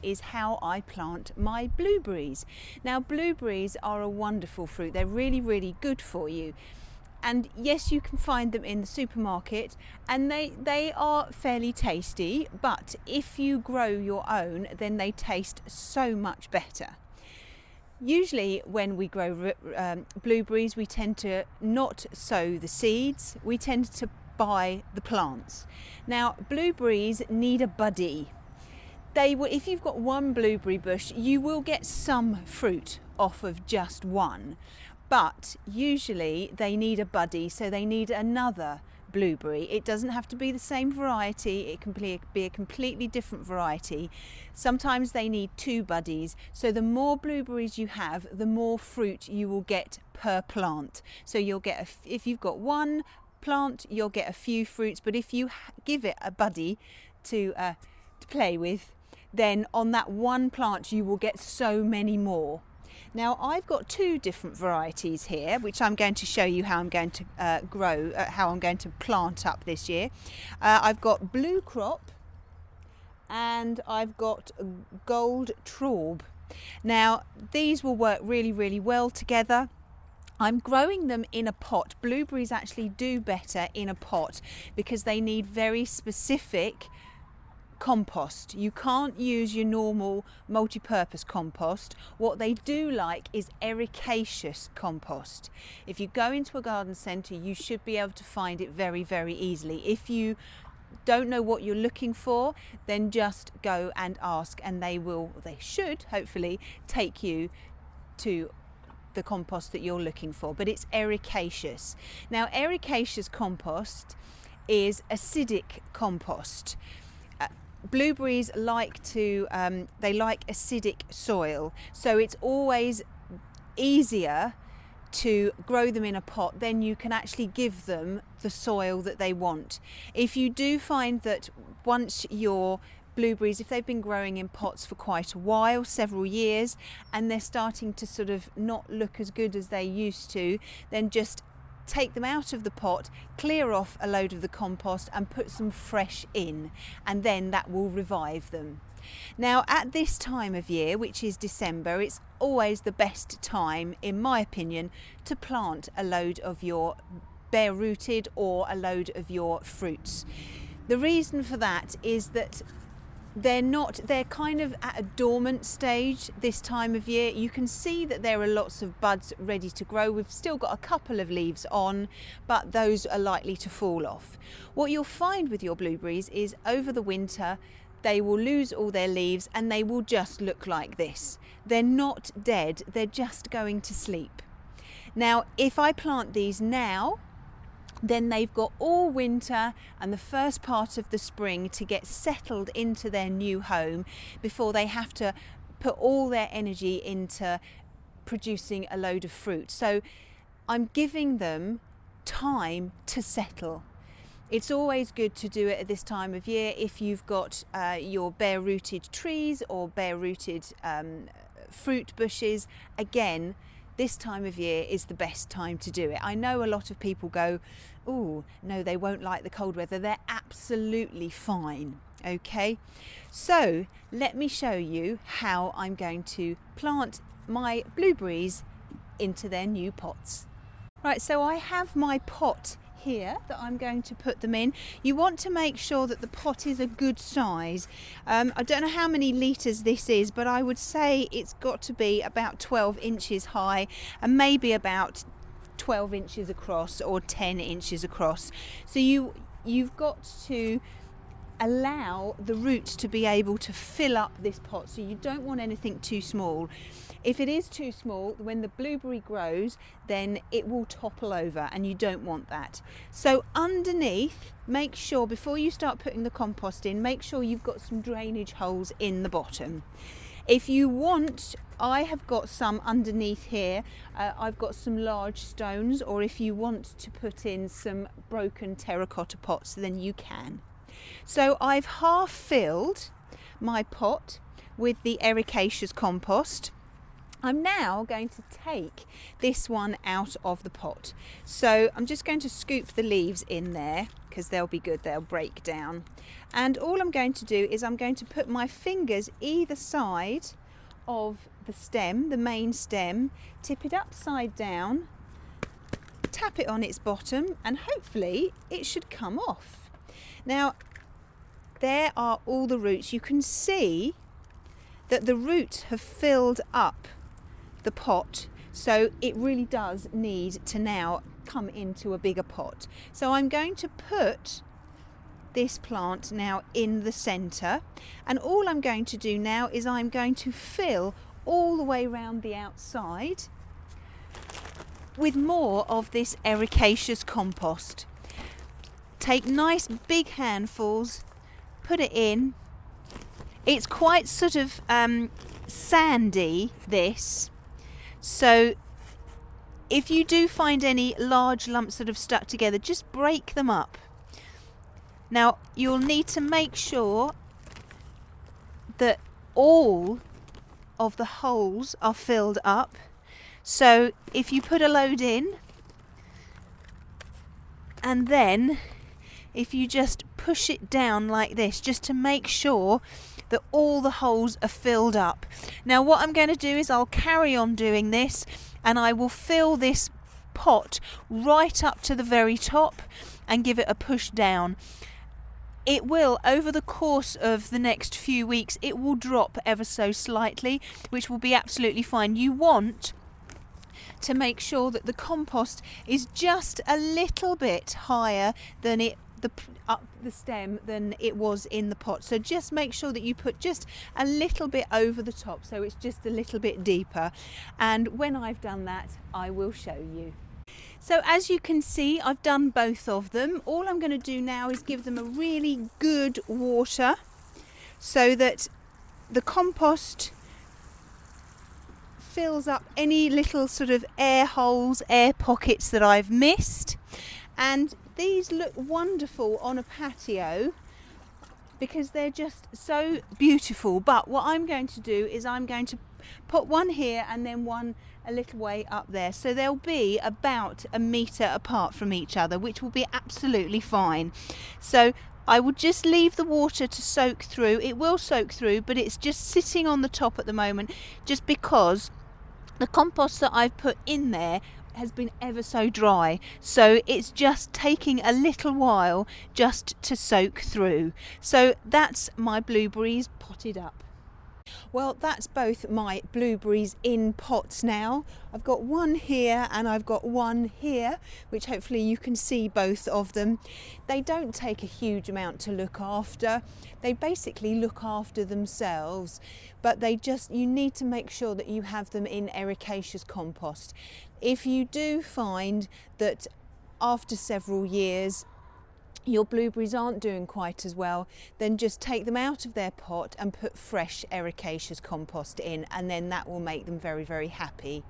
is how I plant my blueberries. Now, blueberries are a wonderful fruit. They're really, really good for you. And yes, you can find them in the supermarket, and they are fairly tasty, but if you grow your own, then they taste so much better. Usually when we grow blueberries, we tend to not sow the seeds, we tend to buy the plants. Now, blueberries need a buddy. If you've got one blueberry bush, you will get some fruit off of just one, but usually they need a buddy, so they need another blueberry. It doesn't have to be the same variety, it can be a completely different variety. Sometimes they need two buddies, so the more blueberries you have, the more fruit you will get per plant. So you'll get if you've got one plant, you'll get a few fruits, but if you give it a buddy to play with, then on that one plant you will get so many more. Now, I've got two different varieties here, which I'm going to show you how I'm going to how I'm going to plant up this year. I've got Blue Crop and I've got Gold Traub. Now, these will work really, really well together. I'm growing them in a pot. Blueberries actually do better in a pot because they need very specific compost. You can't use your normal multi-purpose compost. What they do like is ericaceous compost. If you go into a garden centre, you should be able to find it very, very easily. If you don't know what you're looking for, then just go and ask, and they should hopefully take you to the compost that you're looking for, but it's ericaceous. Now, ericaceous compost is acidic compost. Blueberries like acidic soil, so it's always easier to grow them in a pot. Then you can actually give them the soil that they want. If you do find that once your blueberries, if they've been growing in pots for quite a while, several years, and they're starting to sort of not look as good as they used to, then just take them out of the pot, clear off a load of the compost and put some fresh in, and then that will revive them. Now, at this time of year, which is December, it's always the best time, in my opinion, to plant a load of your bare rooted or a load of your fruits. The reason for that is that they're kind of at a dormant stage this time of year. You can see that there are lots of buds ready to grow. We've still got a couple of leaves on, but those are likely to fall off. What you'll find with your blueberries is over the winter, they will lose all their leaves and they will just look like this. They're not dead, they're just going to sleep. Now, if I plant these now, then they've got all winter and the first part of the spring to get settled into their new home before they have to put all their energy into producing a load of fruit. So I'm giving them time to settle. It's always good to do it at this time of year if you've got your bare rooted trees or bare rooted fruit bushes. Again, this time of year is the best time to do it. I know a lot of people go, oh, no, they won't like the cold weather. They're absolutely fine, okay? So let me show you how I'm going to plant my blueberries into their new pots. Right, so I have my pot here that I'm going to put them in. You want to make sure that the pot is a good size. I don't know how many litres this is, but I would say it's got to be about 12 inches high and maybe about 12 inches across or 10 inches across. So you've got to allow the roots to be able to fill up this pot, so you don't want anything too small. If it is too small, when the blueberry grows, then it will topple over and you don't want that. So underneath, make sure before you start putting the compost in, make sure you've got some drainage holes in the bottom. If you want, I have got some underneath here. I've got some large stones, or if you want to put in some broken terracotta pots, then you can. So I've half filled my pot with the ericaceous compost. I'm now going to take this one out of the pot. So I'm just going to scoop the leaves in there because they'll be good, they'll break down. And all I'm going to do is I'm going to put my fingers either side of the stem, the main stem, tip it upside down, tap it on its bottom, and hopefully it should come off. Now, there are all the roots. You can see that the roots have filled up the pot, so it really does need to now come into a bigger pot. So I'm going to put this plant now in the center, and all I'm going to do now is I'm going to fill all the way around the outside with more of this ericaceous compost. Take nice big handfuls, put it in. It's quite sort of sandy, this, so if you do find any large lumps that have stuck together, just break them up. Now, you'll need to make sure that all of the holes are filled up. So if you put a load in, and then if you just push it down like this, just to make sure that all the holes are filled up. Now what I'm going to do is I'll carry on doing this, and I will fill this pot right up to the very top and give it a push down. It will, over the course of the next few weeks, it will drop ever so slightly, which will be absolutely fine. You want to make sure that the compost is just a little bit higher than up the stem than it was in the pot. So just make sure that you put just a little bit over the top, so it's just a little bit deeper. And when I've done that, I will show you. So as you can see, I've done both of them. All I'm going to do now is give them a really good water so that the compost fills up any little sort of air holes, air pockets that I've missed. And these look wonderful on a patio because they're just so beautiful. But what I'm going to do is I'm going to put one here and then one a little way up there, so they'll be about 1 metre apart from each other, which will be absolutely fine. So I will just leave the water to soak through. It will soak through, but it's just sitting on the top at the moment just because the compost that I've put in there has been ever so dry, so it's just taking a little while just to soak through. So that's my blueberries potted up. Well, that's both my blueberries in pots now. I've got one here and I've got one here, which hopefully you can see both of them. They don't take a huge amount to look after. They basically look after themselves, but you need to make sure that you have them in ericaceous compost. If you do find that after several years your blueberries aren't doing quite as well, then just take them out of their pot and put fresh ericaceous compost in, and then that will make them very, very happy.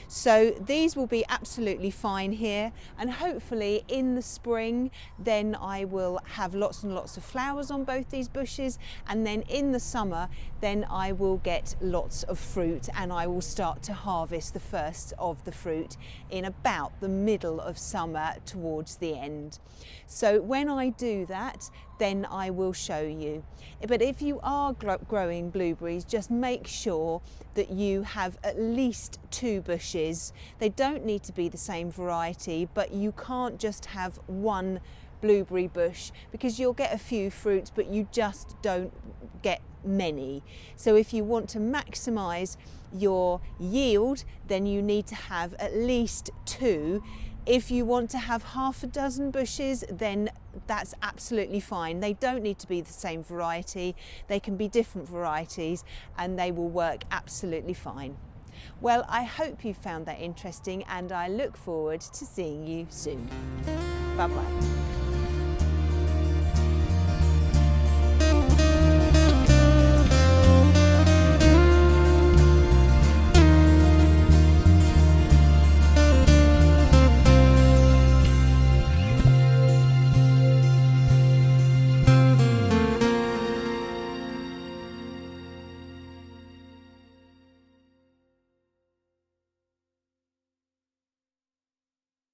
So these will be absolutely fine here, and hopefully in the spring then I will have lots and lots of flowers on both these bushes, and then in the summer then I will get lots of fruit, and I will start to harvest the first of the fruit in about the middle of summer towards the end. So when I do that, then I will show you. But if you are growing blueberries, just make sure that you have at least 2 bushes. They don't need to be the same variety, but you can't just have one blueberry bush because you'll get a few fruits, but you just don't get many. So if you want to maximize your yield, then you need to have at least 2. If you want to have half a dozen bushes, then that's absolutely fine. They don't need to be the same variety. They can be different varieties and they will work absolutely fine. Well, I hope you found that interesting, and I look forward to seeing you soon. Bye-bye.